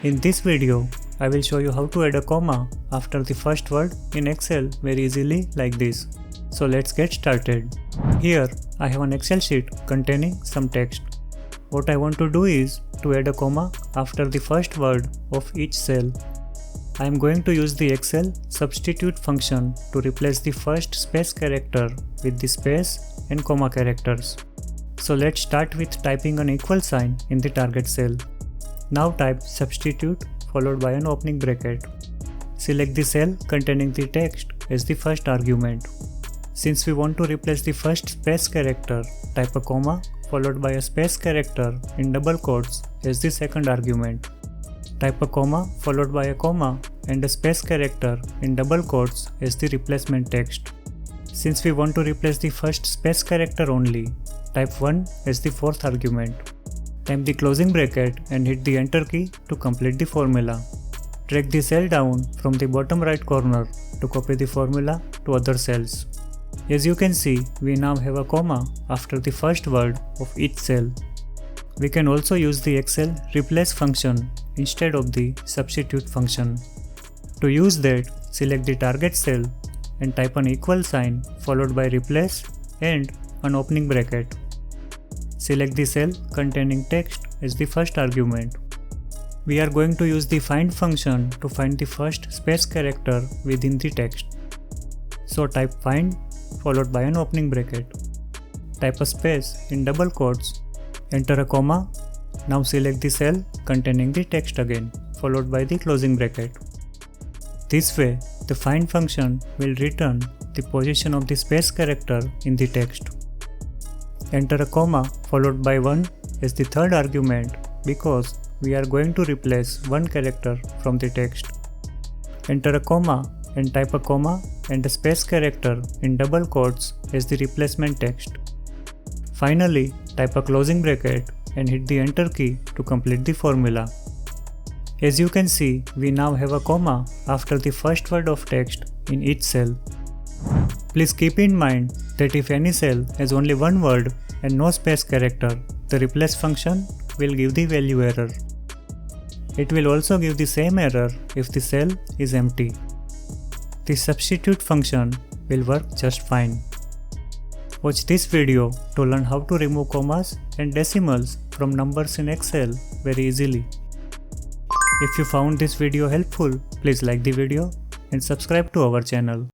In this video, I will show you how to add a comma after the first word in Excel very easily like this. So let's get started. Here I have an Excel sheet containing some text. What I want to do is to add a comma after the first word of each cell. I am going to use the Excel substitute function to replace the first space character with the space and comma characters. So let's start with typing an equal sign in the target cell. Now type substitute followed by an opening bracket. Select the cell containing the text as the first argument. Since we want to replace the first space character, type a comma followed by a space character in double quotes as the second argument. Type a comma followed by a comma and a space character in double quotes as the replacement text. Since we want to replace the first space character only, type 1 as the fourth argument. Type the closing bracket and hit the enter key to complete the formula. Drag the cell down from the bottom right corner to copy the formula to other cells. As you can see, we now have a comma after the first word of each cell. We can also use the Excel replace function instead of the substitute function. To use that, select the target cell and type an equal sign followed by replace and an opening bracket. Select the cell containing text as the first argument. We are going to use the find function to find the first space character within the text. So type find followed by an opening bracket. Type a space in double quotes. Enter a comma. Now select the cell containing the text again, followed by the closing bracket. This way, the find function will return the position of the space character in the text. Enter a comma followed by 1 as the third argument because we are going to replace one character from the text. Enter a comma and type a comma and a space character in double quotes as the replacement text. Finally, type a closing bracket and hit the enter key to complete the formula. As you can see, we now have a comma after the first word of text in each cell. Please keep in mind that if any cell has only one word and no space character, the replace function will give the value error. It will also give the same error if the cell is empty. The substitute function will work just fine. Watch this video to learn how to remove commas and decimals from numbers in Excel very easily. If you found this video helpful, please like the video and subscribe to our channel.